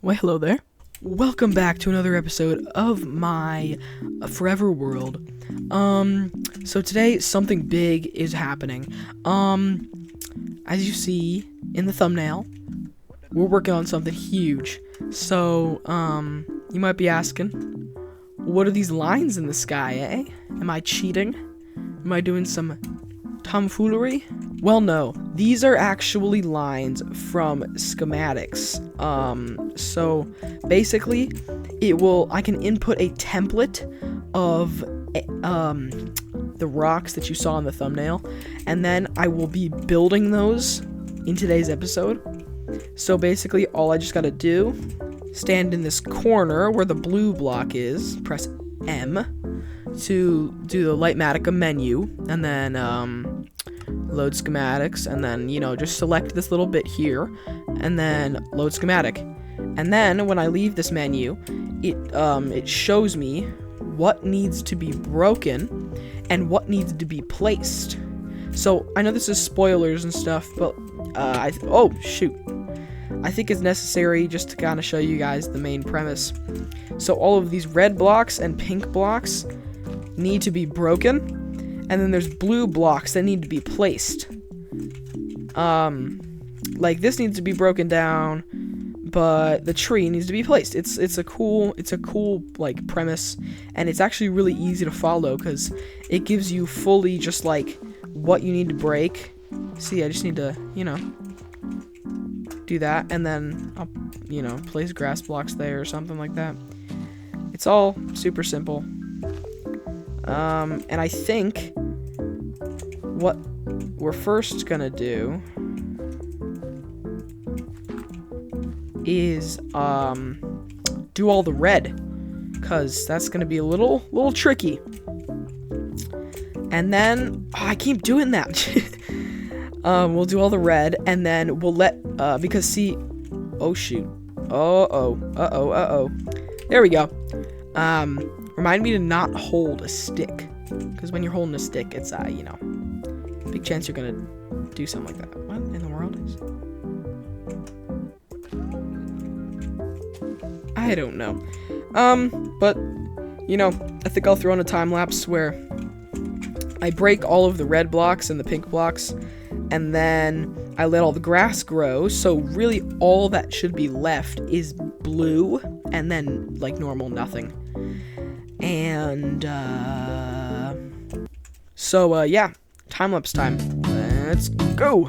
Well, hello there. Welcome back to another episode of my Forever World. So today something big is happening. As you see in the thumbnail, we're working on something huge. So, you might be asking, what are these lines in the sky, eh? Am I cheating? Am I doing some tomfoolery? Well, no. These are actually lines from schematics. So basically, I can input a template of the rocks that you saw in the thumbnail, and then I will be building those in today's episode. So basically, all I just gotta do, stand in this corner where the blue block is, press M to do the Lightmatica menu, and then load schematics, and then, just select this little bit here, and then load schematic. And then when I leave this menu, it shows me what needs to be broken and what needs to be placed. So I know this is spoilers and stuff, but I think it's necessary just to kind of show you guys the main premise. So all of these red blocks and pink blocks need to be broken, and then there's blue blocks that need to be placed. Like this needs to be broken down, but the tree needs to be placed. It's a cool like premise, and it's actually really easy to follow because it gives you fully just like what you need to break. See, I just need to, do that, and then I'll, place grass blocks there or something like that. It's all super simple. And I think what we're first gonna do is do all the red, cause that's gonna be a little tricky. And then I keep doing that. We'll do all the red, and then we'll let because see, oh shoot, there we go. Remind me to not hold a stick, because when you're holding a stick, it's big chance you're gonna do something like that. What in the world is? I don't know. But I think I'll throw in a time lapse where I break all of the red blocks and the pink blocks, and then I let all the grass grow. So really, all that should be left is blue, and then like normal nothing. And yeah, time-lapse time. Let's go.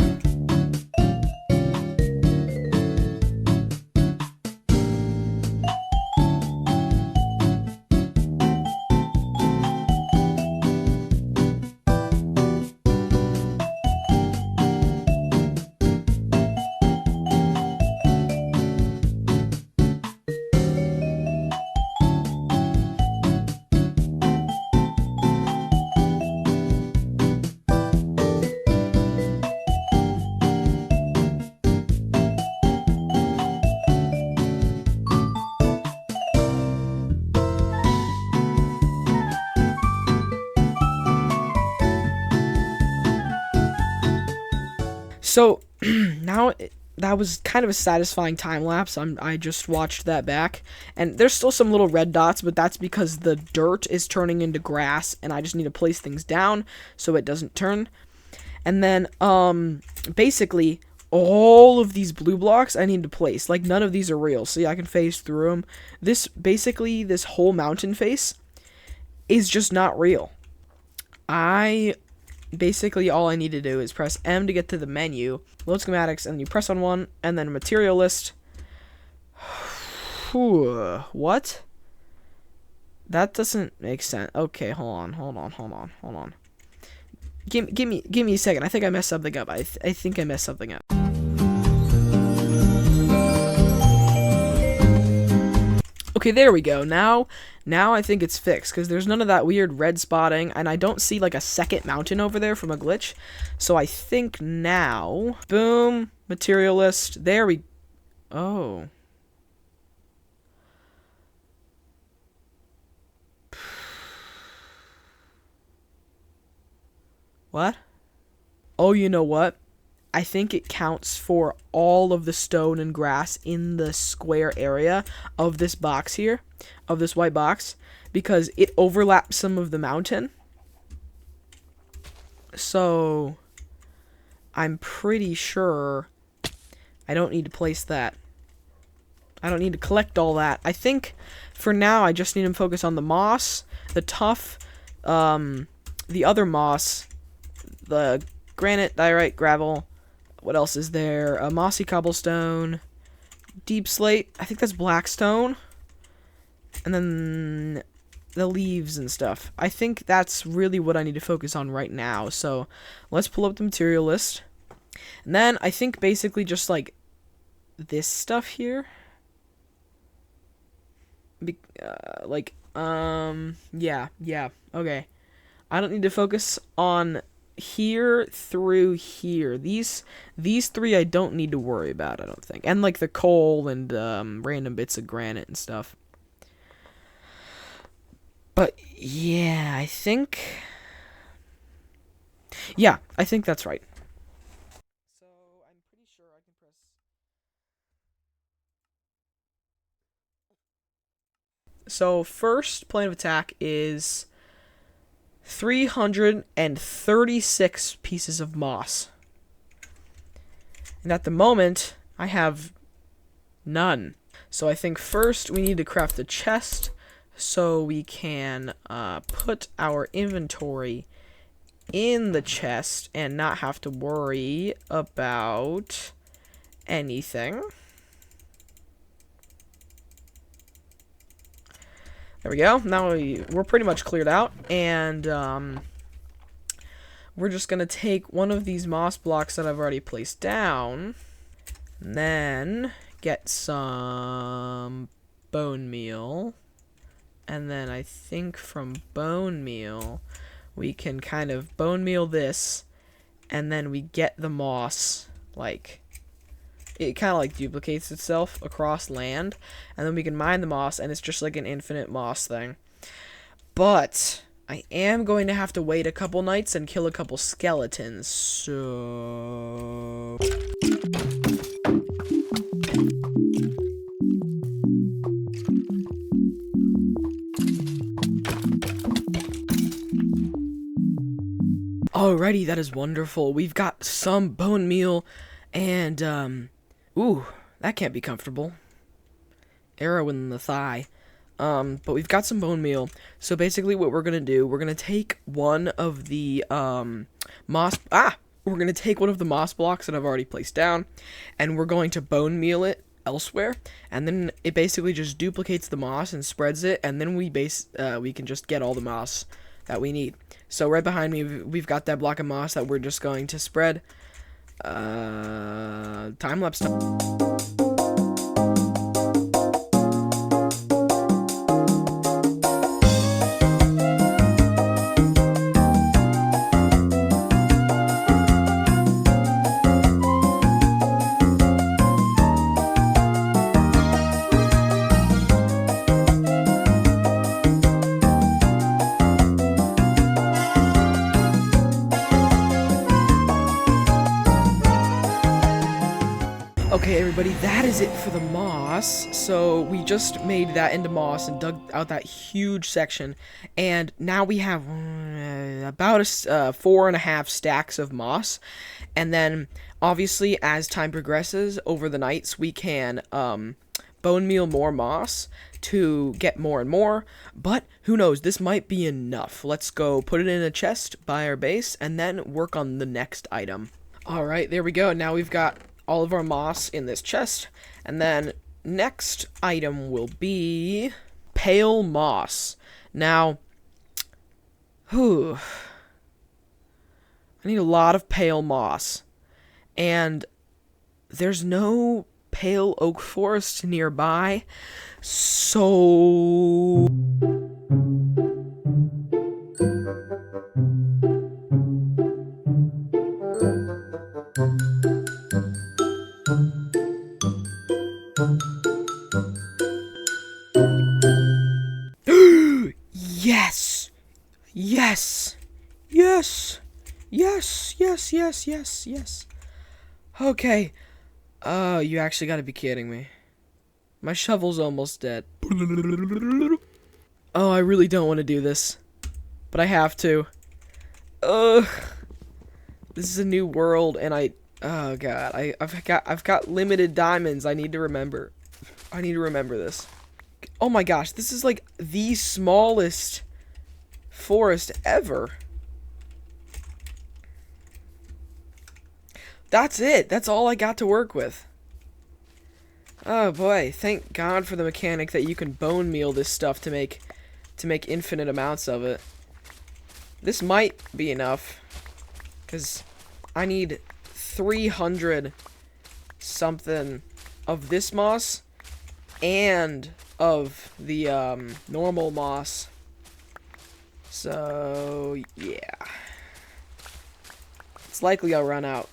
So now that was kind of a satisfying time lapse. I just watched that back, and there's still some little red dots, but that's because the dirt is turning into grass, and I just need to place things down so it doesn't turn. And then basically all of these blue blocks I need to place. Like none of these are real. See, I can phase through them. This whole mountain face is just not real. Basically, all I need to do is press M to get to the menu, load schematics, and you press on one, and then material list. What? That doesn't make sense. Okay, hold on. Give me a second. I think I messed something up. I think I messed something up. Okay, there we go. Now I think it's fixed, because there's none of that weird red spotting, and I don't see like a second mountain over there from a glitch. So I think now, boom, material list. There we. Oh. What? Oh, you know what? I think it counts for all of the stone and grass in the square area of this box here, of this white box, because it overlaps some of the mountain. So I'm pretty sure I don't need to place that. I don't need to collect all that. I think for now I just need to focus on the moss, the tuff, the other moss, the granite, diorite, gravel. What else is there? A mossy cobblestone, deep slate. I think that's black stone. And then the leaves and stuff. I think that's really what I need to focus on right now. So let's pull up the material list. And then I think basically just like this stuff here. Yeah, okay. I don't need to focus on here through here. These three I don't need to worry about, I don't think. And like the coal and random bits of granite and stuff. But yeah, I think that's right. So I'm pretty sure I can press. So first plan of attack is 336 pieces of moss. And at the moment, I have none. So I think first we need to craft a chest so we can put our inventory in the chest and not have to worry about anything. There we go. Now we're pretty much cleared out, and we're just going to take one of these moss blocks that I've already placed down, and then get some bone meal, and then I think from bone meal, we can kind of bone meal this, and then we get the moss, like, it kind of like duplicates itself across land, and then we can mine the moss, and it's just like an infinite moss thing. But I am going to have to wait a couple nights and kill a couple skeletons, so alrighty, that is wonderful. We've got some bone meal and ooh, that can't be comfortable. Arrow in the thigh. But we've got some bone meal. So basically what we're gonna do, we're gonna take one of the moss blocks that I've already placed down, and we're going to bone meal it elsewhere, and then it basically just duplicates the moss and spreads it, and then we can just get all the moss that we need. So right behind me we've got that block of moss that we're just going to spread. Time-lapse time. Okay, everybody, that is it for the moss. So we just made that into moss and dug out that huge section, and now we have about 4.5 stacks of moss. And then obviously as time progresses over the nights, we can bone meal more moss to get more and more, but who knows, this might be enough. Let's go put it in a chest by our base and then work on the next item. Alright, there we go. Now we've got all of our moss in this chest, and then next item will be pale moss. Now, I need a lot of pale moss, and there's no pale oak forest nearby, so yes! Yes! Yes! Yes! Yes! Yes! Yes! Yes! Okay. Oh, you actually gotta be kidding me. My shovel's almost dead. Oh, I really don't want to do this. But I have to. Ugh. This is a new world, and oh god, I've got limited diamonds. I need to remember. I need to remember this. Oh my gosh, this is like the smallest forest ever. That's it. That's all I got to work with. Oh boy, thank God for the mechanic that you can bone meal this stuff to make infinite amounts of it. This might be enough, cuz I need 300 something of this moss and of the normal moss. So, yeah. It's likely I'll run out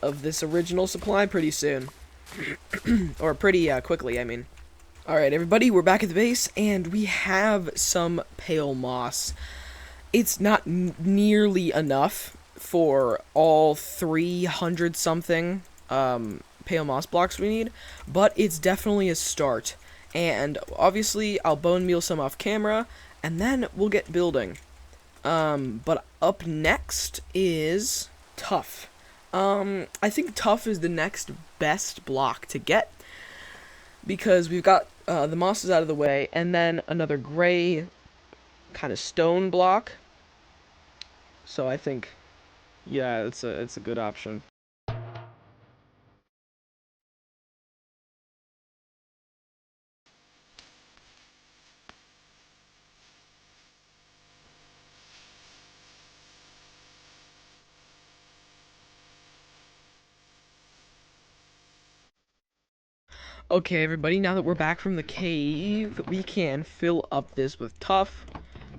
of this original supply pretty soon. Or pretty quickly, I mean. Alright, everybody, we're back at the base, and we have some pale moss. It's not nearly enough for all 300 something pale moss blocks we need, but it's definitely a start. And obviously, I'll bone meal some off camera, and then we'll get building. But up next is tough. I think tough is the next best block to get, because we've got the mosses out of the way, and then another gray kind of stone block. So I think, yeah, it's a good option. Okay, everybody, now that we're back from the cave, we can fill up this with tough,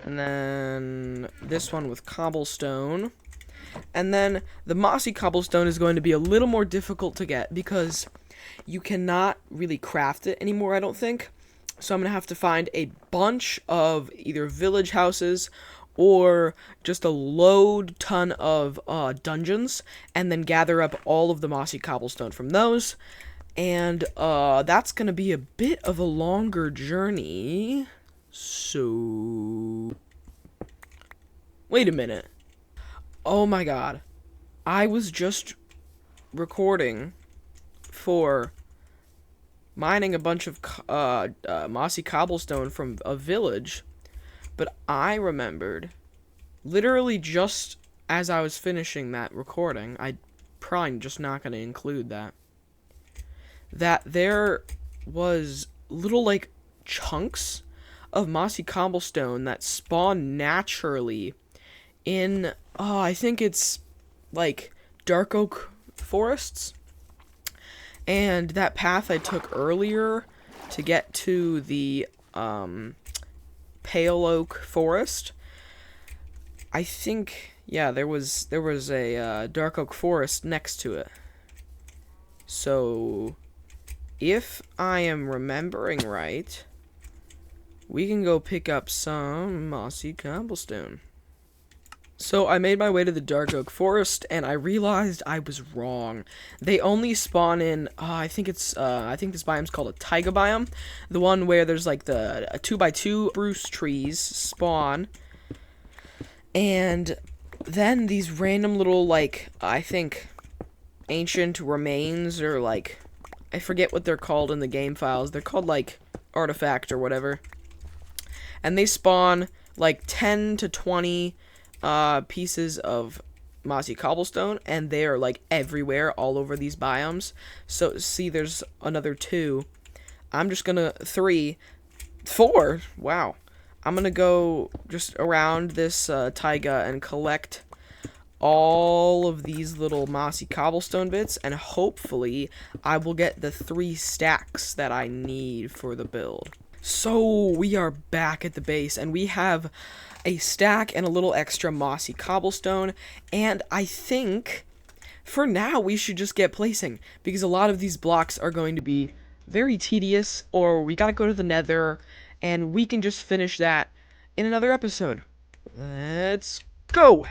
and then this one with cobblestone. And then the mossy cobblestone is going to be a little more difficult to get because you cannot really craft it anymore, I don't think. So I'm going to have to find a bunch of either village houses or just a load ton of dungeons, and then gather up all of the mossy cobblestone from those. And that's going to be a bit of a longer journey. So, wait a minute. Oh my god. I was just recording for mining a bunch of mossy cobblestone from a village, but I remembered, literally just as I was finishing that recording, I'm probably just not going to include that there was little, like, chunks of mossy cobblestone that spawn naturally in, I think it's, like, dark oak forests. And that path I took earlier to get to the, pale oak forest, I think, yeah, there was a, dark oak forest next to it. So, if I am remembering right, we can go pick up some mossy cobblestone. So I made my way to the dark oak forest, and I realized I was wrong. They only spawn in, I think this biome's called a taiga biome, the one where there's like the 2x2 spruce trees spawn, and then these random little, like, I think ancient remains, or like, I forget what they're called in the game files. They're called, like, artifact or whatever. And they spawn, like, 10 to 20 pieces of mossy cobblestone, and they are, like, everywhere, all over these biomes. So, see, there's another 2. I'm just gonna... 3. 4! Wow. I'm gonna go just around this taiga and collect all of these little mossy cobblestone bits, and hopefully I will get the 3 stacks that I need for the build. So we are back at the base, and we have a stack and a little extra mossy cobblestone, and I think for now we should just get placing, because a lot of these blocks are going to be very tedious, or we gotta go to the nether, and we can just finish that in another episode. Let's go!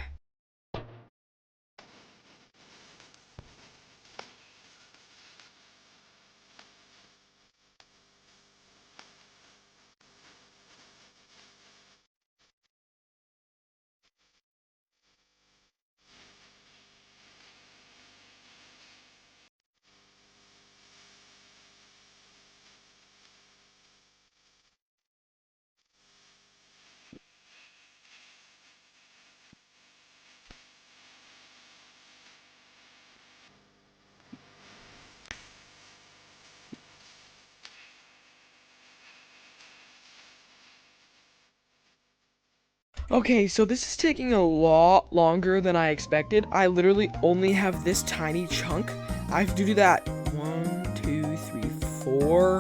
Okay, so this is taking a lot longer than I expected. I literally only have this tiny chunk. I have to do that 1, 2, 3, 4,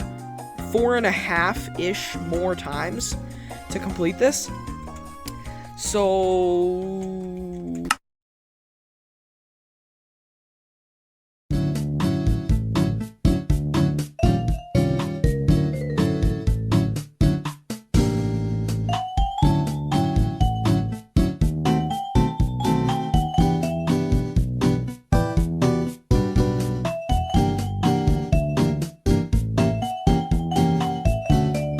4.5-ish more times to complete this. So